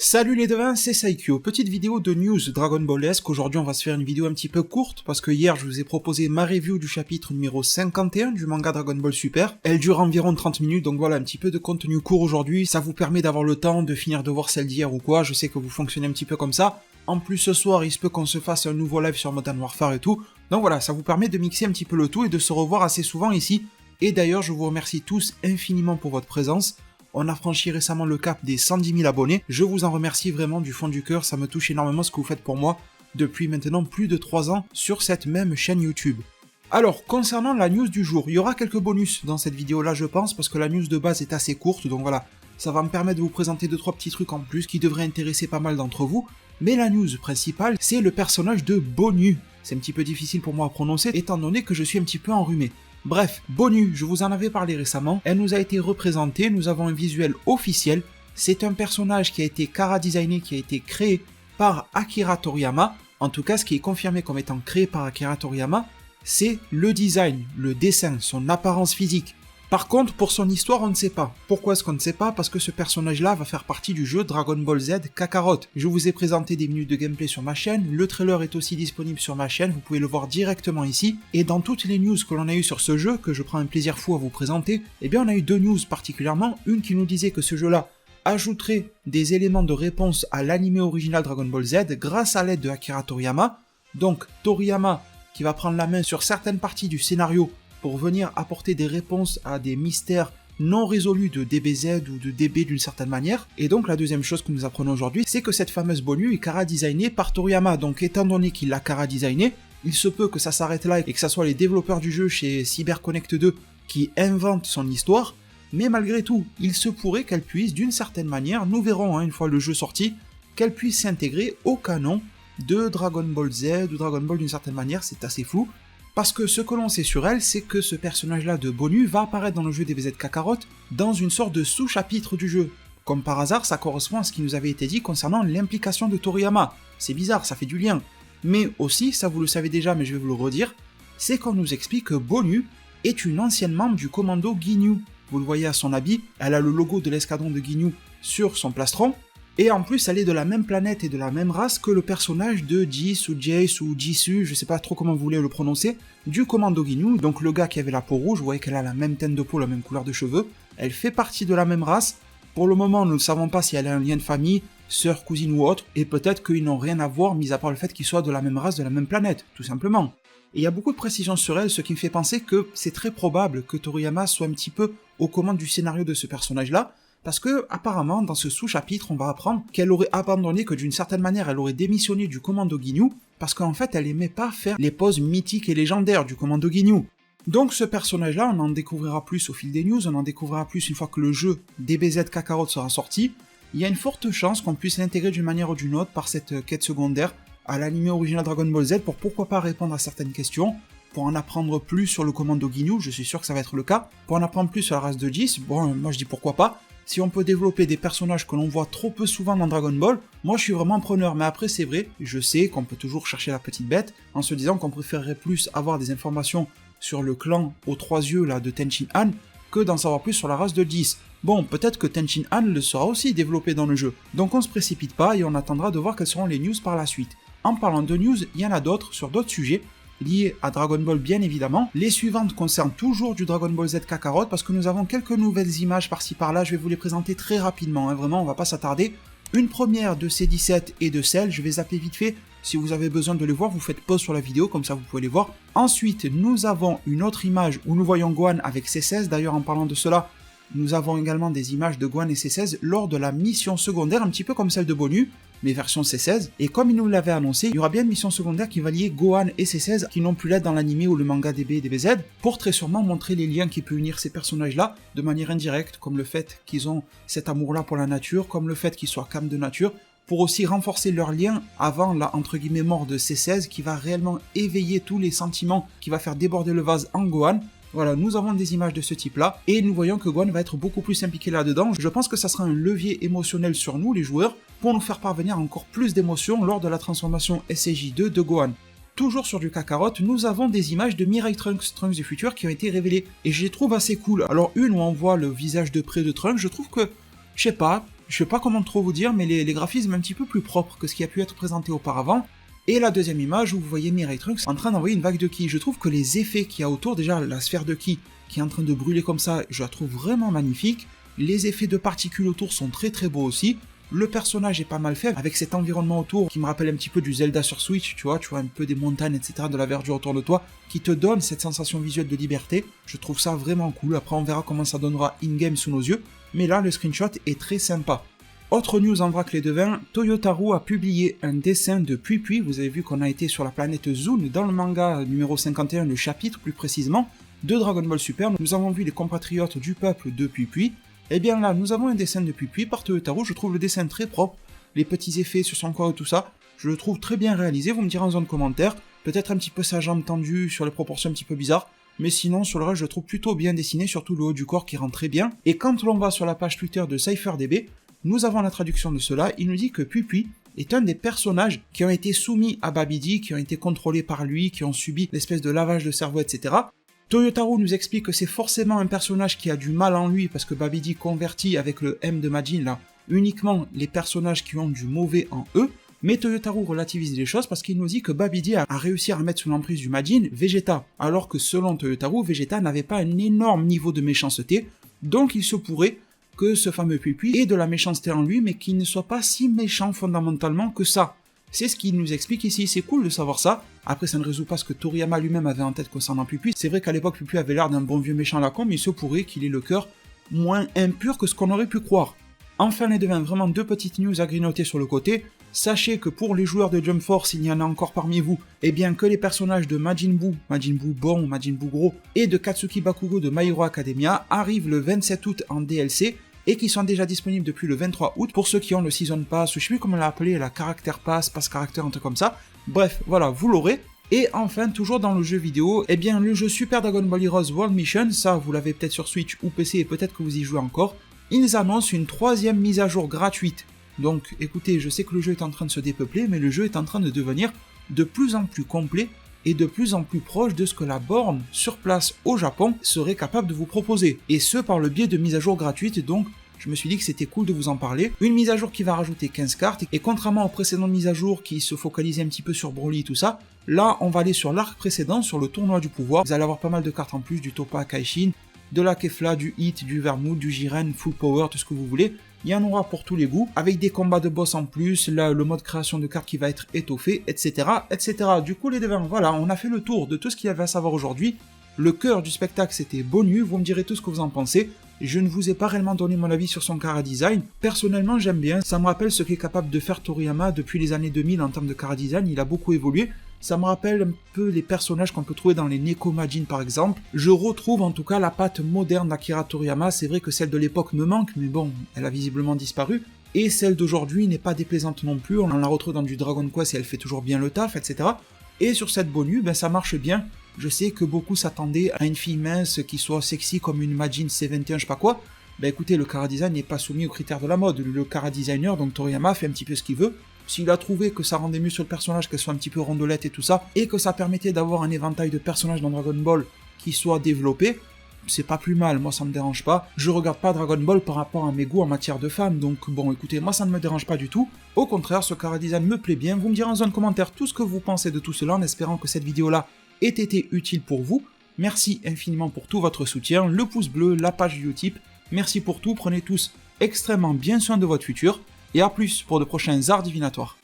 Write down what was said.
Salut les devins, c'est Saikyo, petite vidéo de news Dragon Ball-esque. Aujourd'hui on va se faire une vidéo un petit peu courte parce que hier je vous ai proposé ma review du chapitre numéro 51 du manga Dragon Ball Super. Elle dure environ 30 minutes, donc voilà, un petit peu de contenu court aujourd'hui, ça vous permet d'avoir le temps de finir de voir celle d'hier ou quoi, je sais que vous fonctionnez un petit peu comme ça. En plus ce soir il se peut qu'on se fasse un nouveau live sur Modern Warfare et tout, donc voilà, ça vous permet de mixer un petit peu le tout et de se revoir assez souvent ici. Et d'ailleurs je vous remercie tous infiniment pour votre présence. On a franchi récemment le cap des 110 000 abonnés, je vous en remercie vraiment du fond du cœur, ça me touche énormément ce que vous faites pour moi depuis maintenant plus de 3 ans sur cette même chaîne YouTube. Alors, concernant la news du jour, il y aura quelques bonus dans cette vidéo-là je pense, parce que la news de base est assez courte, donc voilà, ça va me permettre de vous présenter 2-3 petits trucs en plus qui devraient intéresser pas mal d'entre vous, mais la news principale, c'est le personnage de Bonu. C'est un petit peu difficile pour moi à prononcer, étant donné que je suis un petit peu enrhumé. Bref, Bonu, je vous en avais parlé récemment, elle nous a été représentée, nous avons un visuel officiel, c'est un personnage qui a été chara-designé, qui a été créé par Akira Toriyama, en tout cas ce qui est confirmé comme étant créé par Akira Toriyama, c'est le design, le dessin, son apparence physique. Par contre, pour son histoire, on ne sait pas. Pourquoi est-ce qu'on ne sait pas? Parce que ce personnage-là va faire partie du jeu Dragon Ball Z Kakarot. Je vous ai présenté des minutes de gameplay sur ma chaîne, le trailer est aussi disponible sur ma chaîne, vous pouvez le voir directement ici. Et dans toutes les news que l'on a eues sur ce jeu, que je prends un plaisir fou à vous présenter, eh bien on a eu 2 news particulièrement. Une qui nous disait que ce jeu-là ajouterait des éléments de réponse à l'anime original Dragon Ball Z grâce à l'aide de Akira Toriyama. Donc Toriyama qui va prendre la main sur certaines parties du scénario pour venir apporter des réponses à des mystères non résolus de DBZ ou de DB d'une certaine manière. Et donc la deuxième chose que nous apprenons aujourd'hui, c'est que cette fameuse Bonu est chara-designée par Toriyama. Donc étant donné qu'il l'a chara-designé, il se peut que ça s'arrête là et que ça soit les développeurs du jeu chez CyberConnect 2 qui inventent son histoire. Mais malgré tout, il se pourrait qu'elle puisse d'une certaine manière, nous verrons une fois le jeu sorti, qu'elle puisse s'intégrer au canon de Dragon Ball Z ou Dragon Ball d'une certaine manière, c'est assez flou. Parce que ce que l'on sait sur elle, c'est que ce personnage-là de Bonu va apparaître dans le jeu DBZ Kakarot dans une sorte de sous-chapitre du jeu. Comme par hasard, ça correspond à ce qui nous avait été dit concernant l'implication de Toriyama. C'est bizarre, ça fait du lien. Mais aussi, ça vous le savez déjà, mais je vais vous le redire, c'est qu'on nous explique que Bonu est une ancienne membre du commando Ginyu. Vous le voyez à son habit, elle a le logo de l'escadron de Ginyu sur son plastron, et en plus, elle est de la même planète et de la même race que le personnage de Jis ou Jace ou Jisoo, je sais pas trop comment vous voulez le prononcer, du commando Ginyu, donc le gars qui avait la peau rouge, vous voyez qu'elle a la même teinte de peau, la même couleur de cheveux, elle fait partie de la même race. Pour le moment, nous ne savons pas si elle a un lien de famille, sœur, cousine ou autre, et peut-être qu'ils n'ont rien à voir, mis à part le fait qu'ils soient de la même race, de la même planète, tout simplement. Et il y a beaucoup de précisions sur elle, ce qui me fait penser que c'est très probable que Toriyama soit un petit peu aux commandes du scénario de ce personnage-là, parce que, apparemment, dans ce sous-chapitre, on va apprendre qu'elle aurait abandonné, que d'une certaine manière, elle aurait démissionné du commando Ginyu, parce qu'en fait, elle aimait pas faire les poses mythiques et légendaires du commando Ginyu. Donc ce personnage-là, on en découvrira plus au fil des news, on en découvrira plus une fois que le jeu DBZ Kakarot sera sorti. Il y a une forte chance qu'on puisse l'intégrer d'une manière ou d'une autre par cette quête secondaire à l'anime original Dragon Ball Z pour pourquoi pas répondre à certaines questions, pour en apprendre plus sur le commando Ginyu, je suis sûr que ça va être le cas, pour en apprendre plus sur la race de Jis, bon, moi je dis pourquoi pas. Si on peut développer des personnages que l'on voit trop peu souvent dans Dragon Ball, moi je suis vraiment preneur, mais après c'est vrai, je sais qu'on peut toujours chercher la petite bête, en se disant qu'on préférerait plus avoir des informations sur le clan aux 3 yeux là de Tenshin Han, que d'en savoir plus sur la race de Jis. Bon, peut-être que Tenshin Han le sera aussi développé dans le jeu, donc on se précipite pas et on attendra de voir quelles seront les news par la suite. En parlant de news, il y en a d'autres sur d'autres sujets, liées à Dragon Ball bien évidemment. Les suivantes concernent toujours du Dragon Ball Z Kakarot parce que nous avons quelques nouvelles images par-ci par-là, je vais vous les présenter très rapidement, vraiment on va pas s'attarder. Une première de C17 et de Cell, je vais zapper vite fait, si vous avez besoin de les voir, vous faites pause sur la vidéo, comme ça vous pouvez les voir. Ensuite, nous avons une autre image où nous voyons Gohan avec C16, d'ailleurs en parlant de cela, nous avons également des images de Gohan et C16 lors de la mission secondaire, un petit peu comme celle de Bonu, mais version C16, et comme il nous l'avait annoncé, il y aura bien une mission secondaire qui va lier Gohan et C16 qui n'ont plus l'aide dans l'anime ou le manga DB et DBZ, pour très sûrement montrer les liens qui peuvent unir ces personnages-là de manière indirecte, comme le fait qu'ils ont cet amour-là pour la nature, comme le fait qu'ils soient cam de nature, pour aussi renforcer leur lien avant la entre guillemets mort de C16 qui va réellement éveiller tous les sentiments, qui va faire déborder le vase en Gohan. Voilà, nous avons des images de ce type-là, et nous voyons que Gohan va être beaucoup plus impliqué là-dedans. Je pense que ça sera un levier émotionnel sur nous, les joueurs, pour nous faire parvenir encore plus d'émotions lors de la transformation SCJ2 de Gohan. Toujours sur du Kakarot, nous avons des images de Mirai Trunks, Trunks du futur, qui ont été révélées, et je les trouve assez cool. Alors une où on voit le visage de près de Trunks, je trouve que, je sais pas, Je sais pas comment trop vous dire, mais les graphismes un petit peu plus propres que ce qui a pu être présenté auparavant. Et la deuxième image où vous voyez Mirai Trunks en train d'envoyer une vague de ki. Je trouve que les effets qu'il y a autour, déjà la sphère de ki qui est en train de brûler comme ça, je la trouve vraiment magnifique. Les effets de particules autour sont très très beaux aussi. Le personnage est pas mal fait, avec cet environnement autour qui me rappelle un petit peu du Zelda sur Switch, tu vois un peu des montagnes, etc., de la verdure autour de toi, qui te donne cette sensation visuelle de liberté. Je trouve ça vraiment cool. Après on verra comment ça donnera in-game sous nos yeux, mais là le screenshot est très sympa. Autre news en vrac les devins, Toyotarou a publié un dessin de Pui-Pui. Vous avez vu qu'on a été sur la planète Zune dans le manga numéro 51, le chapitre plus précisément, de Dragon Ball Super. Nous avons vu les compatriotes du peuple de Pui-Pui. Et bien là, nous avons un dessin de Pui-Pui par Toyotarou. Je trouve le dessin très propre, les petits effets sur son corps et tout ça, je le trouve très bien réalisé. Vous me direz en zone commentaire, peut-être un petit peu sa jambe tendue sur les proportions un petit peu bizarres, mais sinon sur le reste je le trouve plutôt bien dessiné, surtout le haut du corps qui rend très bien. Et quand l'on va sur la page Twitter de CypherDB, nous avons la traduction de cela. Il nous dit que Pui-Pui est un des personnages qui ont été soumis à Babidi, qui ont été contrôlés par lui, qui ont subi l'espèce de lavage de cerveau, etc. Toyotarou nous explique que c'est forcément un personnage qui a du mal en lui, parce que Babidi convertit avec le M de Majin là, uniquement les personnages qui ont du mauvais en eux. Mais Toyotarou relativise les choses parce qu'il nous dit que Babidi a réussi à remettre sous l'emprise du Majin Vegeta, alors que selon Toyotarou, Vegeta n'avait pas un énorme niveau de méchanceté, donc il se pourrait que ce fameux Pui-Pui ait de la méchanceté en lui, mais qu'il ne soit pas si méchant fondamentalement que ça. C'est ce qu'il nous explique ici, c'est cool de savoir ça. Après ça ne résout pas ce que Toriyama lui-même avait en tête concernant Pui-Pui. C'est vrai qu'à l'époque Pui-Pui avait l'air d'un bon vieux méchant à la con, mais il se pourrait qu'il ait le cœur moins impur que ce qu'on aurait pu croire. Enfin les devins, vraiment deux petites news à grignoter sur le côté. Sachez que pour les joueurs de Jump Force, il y en a encore parmi vous, et bien que les personnages de Majin Buu bon, Majin Buu gros, et de Katsuki Bakugo de My Hero Academia arrivent le 27 août en DLC, et qui sont déjà disponibles depuis le 23 août pour ceux qui ont le Season Pass, ou je sais plus comment on l'a appelé, la Character Pass, Pass Character, un truc comme ça. Bref, voilà, vous l'aurez. Et enfin, toujours dans le jeu vidéo, eh bien le jeu Super Dragon Ball Heroes World Mission, ça vous l'avez peut-être sur Switch ou PC et peut-être que vous y jouez encore, ils annoncent une 3e mise à jour gratuite. Donc écoutez, je sais que le jeu est en train de se dépeupler, mais le jeu est en train de devenir de plus en plus complet et de plus en plus proche de ce que la borne sur place au Japon serait capable de vous proposer. Et ce par le biais de mises à jour gratuites, donc je me suis dit que c'était cool de vous en parler. Une mise à jour qui va rajouter 15 cartes, et contrairement aux précédentes mises à jour qui se focalisaient un petit peu sur Broly et tout ça, là on va aller sur l'arc précédent, sur le tournoi du pouvoir. Vous allez avoir pas mal de cartes en plus, du Toppa Kaishin, de la Kefla, du Hit, du Vermouth, du Jiren, Full Power, tout ce que vous voulez. Il y en aura pour tous les goûts, avec des combats de boss en plus, là, le mode création de cartes qui va être étoffé, etc., etc. Du coup les devins, voilà, on a fait le tour de tout ce qu'il y avait à savoir aujourd'hui. Le cœur du spectacle c'était Bonu, vous me direz tout ce que vous en pensez. Je ne vous ai pas réellement donné mon avis sur son chara-design. Personnellement, j'aime bien. Ça me rappelle ce qu'est capable de faire Toriyama depuis les années 2000 en termes de chara-design. Il a beaucoup évolué. Ça me rappelle un peu les personnages qu'on peut trouver dans les Neko Majin par exemple. Je retrouve en tout cas la patte moderne d'Akira Toriyama. C'est vrai que celle de l'époque me manque, mais bon, elle a visiblement disparu. Et celle d'aujourd'hui n'est pas déplaisante non plus. On la retrouve dans du Dragon Quest et elle fait toujours bien le taf, etc. Et sur cette Bonu, ben ça marche bien. Je sais que beaucoup s'attendaient à une fille mince qui soit sexy comme une Majin 71, je sais pas quoi. Ben écoutez, le chara-design n'est pas soumis aux critères de la mode. Le chara-designer, donc Toriyama, fait un petit peu ce qu'il veut. S'il a trouvé que ça rendait mieux sur le personnage, qu'elle soit un petit peu rondelette et tout ça, et que ça permettait d'avoir un éventail de personnages dans Dragon Ball qui soit développé, c'est pas plus mal, moi ça me dérange pas. Je regarde pas Dragon Ball par rapport à mes goûts en matière de femmes, donc bon écoutez, moi ça ne me dérange pas du tout. Au contraire, ce chara-design me plaît bien. Vous me direz en zone commentaire tout ce que vous pensez de tout cela, en espérant que cette vidéo-là ait été utile pour vous. Merci infiniment pour tout votre soutien, le pouce bleu, la page Utip. Merci pour tout, prenez tous extrêmement bien soin de votre futur, et à plus pour de prochains arts divinatoires.